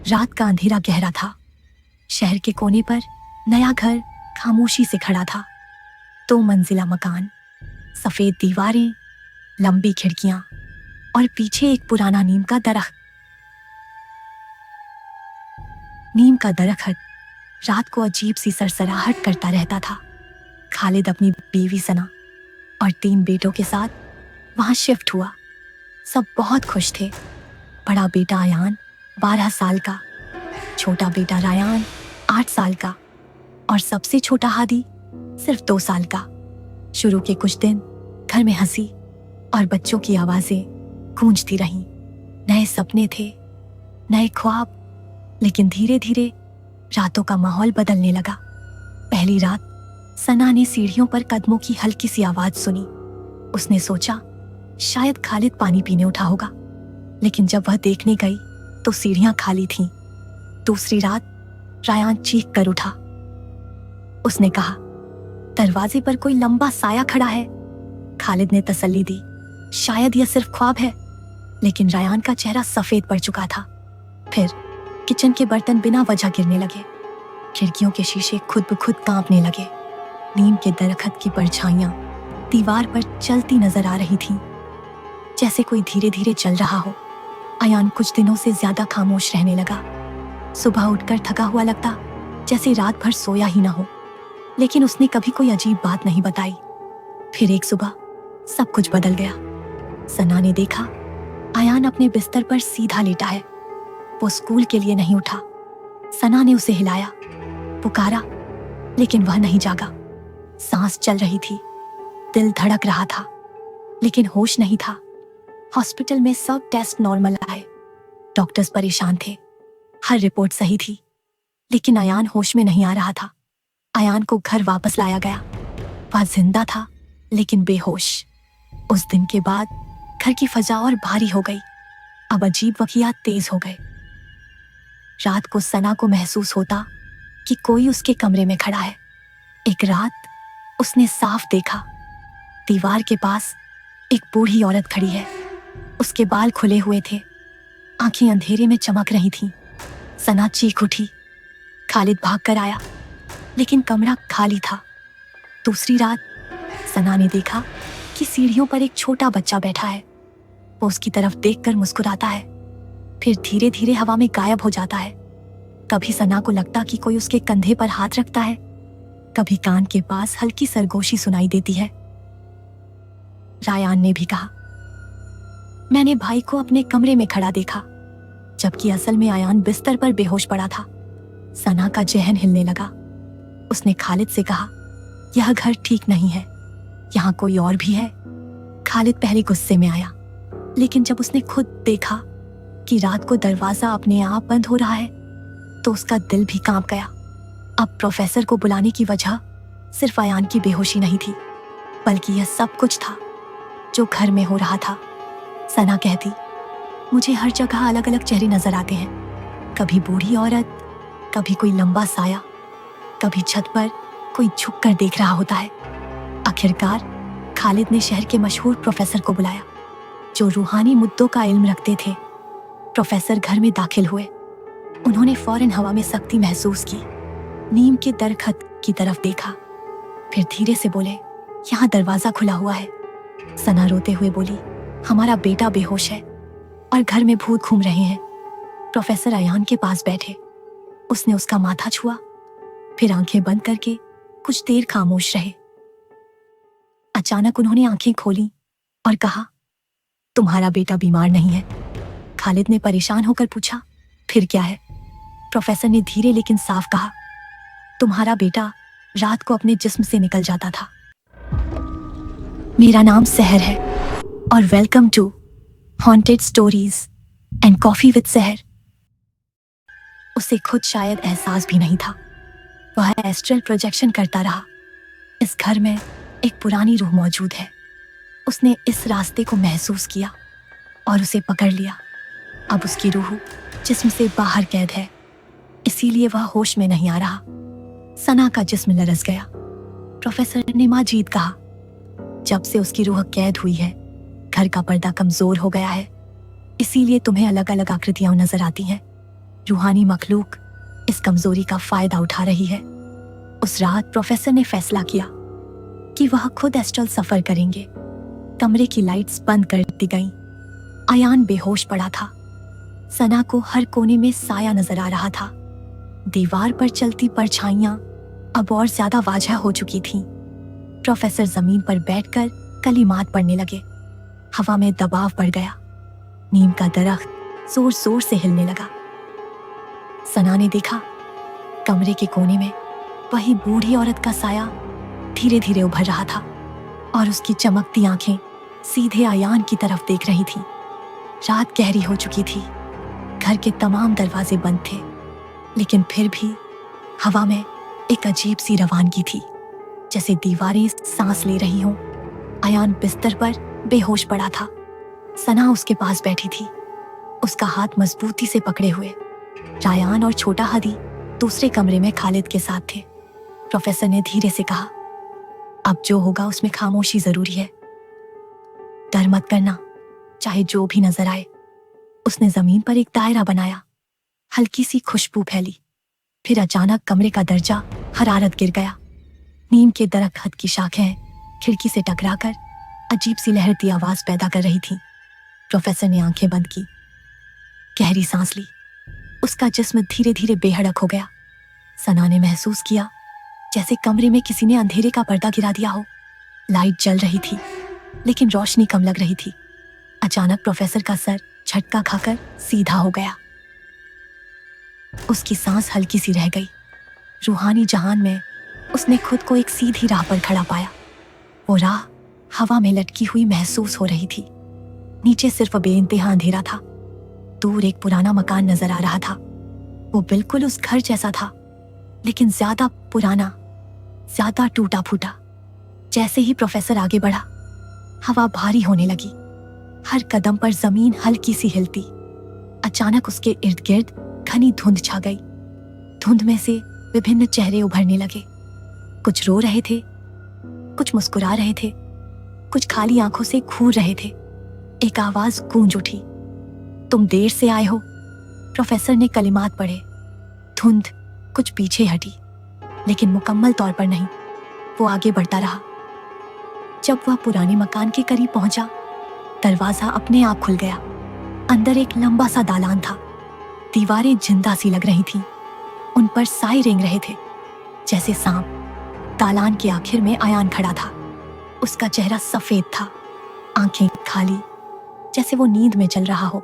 रात का अंधेरा गहरा था। शहर के कोने पर नया घर खामोशी से खड़ा था। 2 मंजिला मकान, सफेद दीवारें, लंबी खिड़कियां और पीछे एक पुराना नीम का दरख्त रात को अजीब सी सरसराहट करता रहता था। खालिद अपनी बीवी सना और 3 बेटों के साथ वहां शिफ्ट हुआ। सब बहुत खुश थे। बड़ा बेटा अयान 12 साल का, छोटा बेटा रायान 8 साल का और सबसे छोटा हादी सिर्फ 2 साल का। शुरू के कुछ दिन घर में हंसी और बच्चों की आवाजें गूंजती रहीं। नए सपने थे, नए ख्वाब, लेकिन धीरे धीरे रातों का माहौल बदलने लगा। पहली रात सना ने सीढ़ियों पर कदमों की हल्की सी आवाज सुनी। उसने सोचा शायद खालिद पानी पीने उठा होगा, लेकिन जब वह देखने गई तो सीढ़ियां खाली थीं। दूसरी रात रायान चीख कर उठा। उसने कहा, दरवाजे पर कोई लंबा साया खड़ा है। खालिद ने तसल्ली दी, शायद यह सिर्फ ख्वाब है, लेकिन रायान का चेहरा सफेद पड़ चुका था। फिर किचन के बर्तन बिना वजह गिरने लगे। खिड़कियों के शीशे खुद ब खुद कांपने लगे। नीम के दरख्त की परछाइयां दीवार पर चलती नजर आ रही थीं, जैसे कोई धीरे धीरे चल रहा हो। अयान कुछ दिनों से ज्यादा खामोश रहने लगा। सुबह उठकर थका हुआ लगता, जैसे रात भर सोया ही ना हो, लेकिन उसने कभी कोई अजीब बात नहीं बताई। फिर एक सुबह सब कुछ बदल गया। सना ने देखा अयान अपने बिस्तर पर सीधा लेटा है। वो स्कूल के लिए नहीं उठा। सना ने उसे हिलाया, पुकारा, लेकिन वह नहीं जागा। सांस चल रही थी, दिल धड़क रहा था, लेकिन होश नहीं था। हॉस्पिटल में सब टेस्ट नॉर्मल आए। डॉक्टर्स परेशान थे, हर रिपोर्ट सही थी, लेकिन अयान होश में नहीं आ रहा था। अयान को घर वापस लाया गया। वह जिंदा था, लेकिन बेहोश। उस दिन के बाद घर की फजा और भारी हो गई। अब अजीब वाक़यात तेज हो गए। रात को सना को महसूस होता कि कोई उसके कमरे में खड़ा है। एक रात उसने साफ देखा, दीवार के पास एक बूढ़ी औरत खड़ी है। उसके बाल खुले हुए थे, आंखें अंधेरे में चमक रही थीं। सना चीख उठी। खालिद भागकर आया, लेकिन कमरा खाली था। दूसरी रात सना ने देखा कि सीढ़ियों पर एक छोटा बच्चा बैठा है। वो उसकी तरफ देखकर मुस्कुराता है, फिर धीरे धीरे हवा में गायब हो जाता है। कभी सना को लगता कि कोई उसके कंधे पर हाथ रखता है, कभी कान के पास हल्की सरगोशी सुनाई देती है। रायान ने भी कहा, मैंने भाई को अपने कमरे में खड़ा देखा, जबकि असल में अयान बिस्तर पर बेहोश पड़ा था। सना का जहन हिलने लगा। उसने खालिद से कहा, यह घर ठीक नहीं है, यहाँ कोई और भी है। खालिद पहले गुस्से में आया, लेकिन जब उसने खुद देखा कि रात को दरवाजा अपने आप बंद हो रहा है, तो उसका दिल भी कांप गया। अब प्रोफेसर को बुलाने की वजह सिर्फ अयान की बेहोशी नहीं थी, बल्कि यह सब कुछ था जो घर में हो रहा था। सना कहती, मुझे हर जगह अलग अलग चेहरे नजर आते हैं। कभी बूढ़ी औरत, कभी कोई लंबा साया, कभी छत पर कोई झुक कर देख रहा होता है। आखिरकार खालिद ने शहर के मशहूर प्रोफेसर को बुलाया, जो रूहानी मुद्दों का इल्म रखते थे। प्रोफेसर घर में दाखिल हुए। उन्होंने फौरन हवा में सख्ती महसूस की, नीम के दरख्त की तरफ देखा, फिर धीरे से बोले, यहाँ दरवाजा खुला हुआ है। सना रोते हुए बोली, हमारा बेटा बेहोश है और घर में भूत घूम रहे हैं। प्रोफेसर अयान के पास बैठे। उसने उसका माथा छुआ, फिर आंखें बंद करके कुछ देर खामोश रहे। अचानक उन्होंने आंखें खोली और कहा, तुम्हारा बेटा बीमार नहीं है। खालिद ने परेशान होकर पूछा, फिर क्या है? प्रोफेसर ने धीरे लेकिन साफ कहा, तुम्हारा बेटा रात को अपने जिस्म से निकल जाता था। मेरा नाम सहर है और welcome to haunted stories and coffee with Sahar. उसे खुद शायद एहसास भी नहीं था। वह एस्ट्रल प्रोजेक्शन करता रहा। इस घर में एक पुरानी रूह मौजूद है। उसने इस रास्ते को महसूस किया और उसे पकड़ लिया। अब उसकी रूह जिस्म से बाहर कैद है, इसीलिए वह होश में नहीं आ रहा। सना का जिस्म लरस गया। प्रोफेसर ने माजीद कहा, जब से उसकी रूह कैद हुई है, घर का पर्दा कमजोर हो गया है, इसीलिए तुम्हें अलग अलग आकृतियां नजर आती हैं। रूहानी मखलूक इस कमजोरी का फायदा उठा रही है। उस रात प्रोफेसर ने फैसला किया कि वह खुद एस्ट्रल सफर करेंगे। कमरे की लाइट्स बंद कर दी गईं। अयान बेहोश पड़ा था। सना को हर कोने में साया नजर आ रहा था। दीवार पर चलती परछाइयां अब और ज्यादा वाजह हो चुकी थीं। प्रोफेसर जमीन पर बैठकर कलिमात पढ़ने लगे। हवा में दबाव बढ़ गया। नीम का दरख्त जोर जोर से हिलने लगा। सना ने देखा कमरे के कोने में वही बूढ़ी औरत का साया धीरे धीरे उभर रहा था और उसकी चमकती आंखें सीधे अयान की तरफ देख रही थीं। रात गहरी हो चुकी थी। घर के तमाम दरवाजे बंद थे, लेकिन फिर भी हवा में एक अजीब सी रवानगी थी, जैसे दीवारें सांस ले रही हों। अयान बिस्तर पर बेहोश पड़ा था। सना उसके पास बैठी थी, उसका हाथ मजबूती से पकड़े हुए। रायान और छोटा हदी दूसरे कमरे में खालिद के साथ थे। प्रोफेसर ने धीरे से कहा, अब जो होगा उसमें खामोशी जरूरी है। डर मत करना, चाहे जो भी नजर आए। उसने जमीन पर एक दायरा बनाया। हल्की सी खुशबू फैली। फिर अचानक कमरे का दर्जा हरारत गिर गया। नीम के दरख्त की शाखें खिड़की से टकराकर अजीब सी लहरती आवाज पैदा कर रही थी। प्रोफेसर ने आंखें बंद की, गहरी सांस ली। उसका जिस्म धीरे धीरे बेहड़क हो गया। सना ने महसूस किया जैसे कमरे में किसी ने अंधेरे का पर्दा गिरा दिया हो। लाइट जल रही थी, लेकिन रोशनी कम लग रही थी। अचानक प्रोफेसर का सर झटका खाकर सीधा हो गया। उसकी सांस हल्की सी रह गई। रूहानी जहान में उसने खुद को एक सीधी राह पर खड़ा पाया। वो राह हवा में लटकी हुई महसूस हो रही थी। नीचे सिर्फ बेइंतहा अंधेरा था। दूर एक पुराना मकान नजर आ रहा था। वो बिल्कुल उस घर जैसा था, लेकिन ज्यादा पुराना, ज्यादा टूटा फूटा। जैसे ही प्रोफेसर आगे बढ़ा, हवा भारी होने लगी। हर कदम पर जमीन हल्की सी हिलती। अचानक उसके इर्द गिर्द घनी धुंध छा गई। धुंध में से विभिन्न चेहरे उभरने लगे। कुछ रो रहे थे, कुछ मुस्कुरा रहे थे, कुछ खाली आंखों से घूर रहे थे। एक आवाज गूंज उठी, तुम देर से आए हो। प्रोफेसर ने कलिमात पढ़े। धुंध कुछ पीछे हटी, लेकिन मुकम्मल तौर पर नहीं। वो आगे बढ़ता रहा। जब वह पुराने मकान के करीब पहुंचा, दरवाजा अपने आप खुल गया। अंदर एक लंबा सा दालान था। दीवारें जिंदा सी लग रही थीं। उन पर साए रेंग रहे थे, जैसे सांप। दालान के आखिर में अयान खड़ा था। उसका चेहरा सफेद था, आंखें खाली, जैसे वो नींद में चल रहा हो।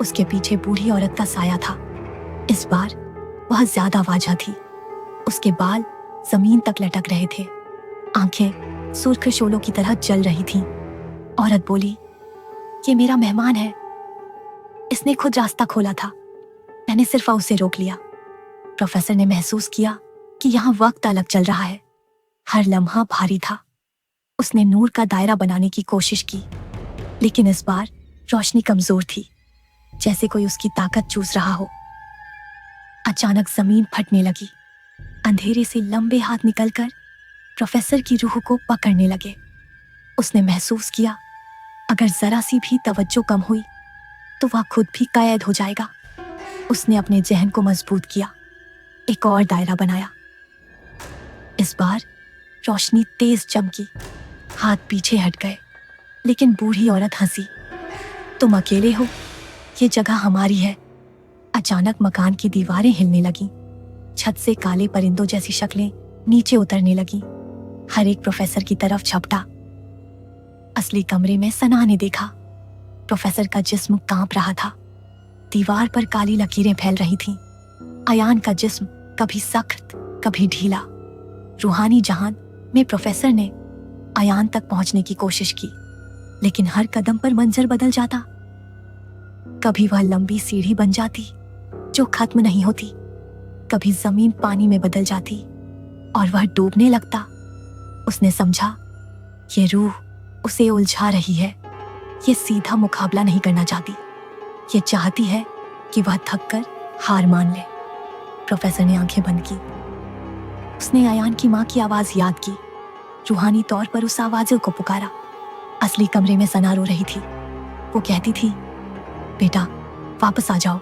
उसके पीछे बूढ़ी औरत का साया था। इस बार वह ज्यादा वाजह थी। उसके बाल जमीन तक लटक रहे थे। आंखें सुर्ख शोलों की तरह जल रही थीं। औरत बोली, ये मेरा मेहमान है। इसने खुद रास्ता खोला था, मैंने सिर्फ उसे रोक लिया। प्रोफेसर ने महसूस किया कि यहाँ वक्त अलग चल रहा है। हर लम्हा भारी था। उसने नूर का दायरा बनाने की कोशिश की, लेकिन इस बार रोशनी कमजोर थी, जैसे कोई उसकी ताकत चूस रहा हो। अचानक जमीन फटने लगी। अंधेरे से लंबे हाथ निकलकर प्रोफेसर की रूह को पकड़ने लगे। उसने महसूस किया अगर जरा सी भी तवज्जो कम हुई तो वह खुद भी कैद हो जाएगा। उसने अपने जहन को मजबूत किया, एक और दायरा बनाया। इस बार रोशनी तेज चमकी। हाथ पीछे हट गए, लेकिन बूढ़ी औरत हंसी, तुम अकेले हो, ये जगह हमारी है। अचानक मकान की दीवारें हिलने लगीं। छत से काले परिंदों जैसी शक्लें नीचे उतरने लगीं। हर एक प्रोफेसर की तरफ झपटा। असली कमरे में सना ने देखा। प्रोफेसर का जिस्म कांप रहा था। दीवार पर काली लकीरें फैल रही थीं। अयान का जिस्म कभी सख्त, कभी ढीला। रूहानी जहान में प्रोफेसर ने अयान तक पहुंचने की कोशिश की, लेकिन हर कदम पर मंजर बदल जाता। कभी वह लंबी सीढ़ी बन जाती जो खत्म नहीं होती, कभी जमीन पानी में बदल जाती और वह डूबने लगता। उसने समझा ये रूह उसे उलझा रही है। ये सीधा मुकाबला नहीं करना चाहती। ये चाहती है कि वह थककर हार मान ले। प्रोफेसर ने आंखें बंद की। उसने अयान की माँ की आवाज याद की। रूहानी तौर पर उस आवाज को पुकारा। असली कमरे में सना रो रही थी। वो कहती थी, बेटा वापस आ जाओ,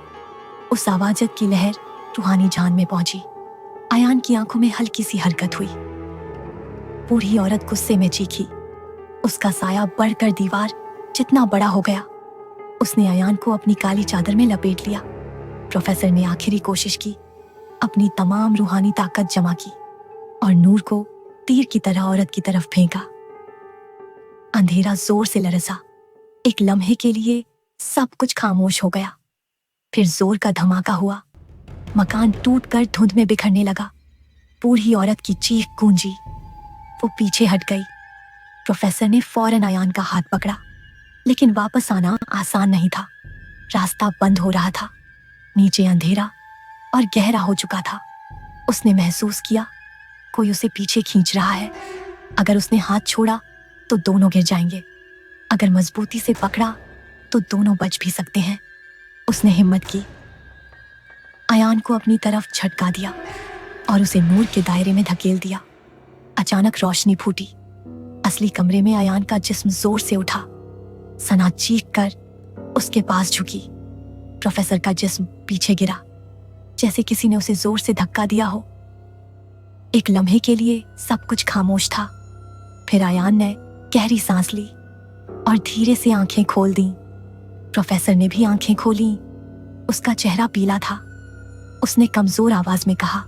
उस आवाज़त की लहर रूहानी जान में पहुंची। अयान की आंखों में हल्की सी हरकत हुई। बूढ़ी औरत गुस्से में चीखी। उसका साया बढ़कर दीवार जितना बड़ा हो गया। उसने अयान को अपनी काली चादर में लपेट लिया। प्रोफेसर ने आखिरी कोशिश की, अपनी तमाम रूहानी ताकत जमा की और नूर को तीर की तरह औरत की तरफ फेंका। अंधेरा जोर से लरसा। एक लम्हे के लिए सब कुछ खामोश हो गया। फिर जोर का धमाका हुआ। मकान टूटकर धुंध में बिखरने लगा। बूढ़ी औरत की चीख गूंजी। वो पीछे हट गई। प्रोफेसर ने फौरन अयान का हाथ पकड़ा, लेकिन वापस आना आसान नहीं था। रास्ता बंद हो रहा था। नीचे अंधेरा और गहरा हो चुका था। उसने महसूस किया कोई उसे पीछे खींच रहा है। अगर उसने हाथ छोड़ा तो दोनों गिर जाएंगे। अगर मजबूती से पकड़ा तो दोनों बच भी सकते हैं। उसने हिम्मत की, अयान को अपनी तरफ झटका दिया और उसे नूर के दायरे में धकेल दिया। अचानक रोशनी फूटी। असली कमरे में अयान का जिस्म जोर से उठा। सना चीख कर उसके पास झुकी। प्रोफेसर का जिस्म पीछे गिरा, जैसे किसी ने उसे जोर से धक्का दिया हो। एक लम्हे के लिए सब कुछ खामोश था। फिर अयान ने गहरी सांस ली और धीरे से आंखें खोल दी। प्रोफेसर ने भी आंखें खोली। उसका चेहरा पीला था। उसने कमजोर आवाज में कहा,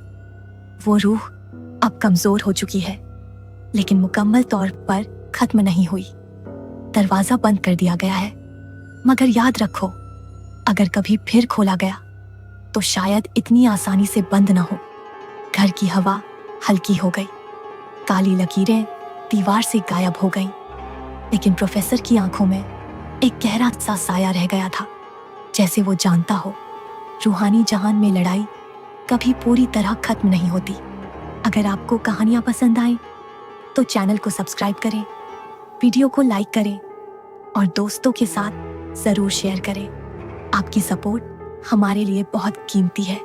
वो रूह अब कमजोर हो चुकी है, लेकिन मुकम्मल तौर पर खत्म नहीं हुई। दरवाजा बंद कर दिया गया है, मगर याद रखो, अगर कभी फिर खोला गया तो शायद इतनी आसानी से बंद न हो। घर की हवा हल्की हो गई। काली लकीरें दीवार से गायब हो गईं, लेकिन प्रोफेसर की आंखों में एक गहरा सा साया रह गया था, जैसे वो जानता हो रूहानी जहान में लड़ाई कभी पूरी तरह खत्म नहीं होती। अगर आपको कहानियां पसंद आए तो चैनल को सब्सक्राइब करें, वीडियो को लाइक करें और दोस्तों के साथ ज़रूर शेयर करें। आपकी सपोर्ट हमारे लिए बहुत कीमती है।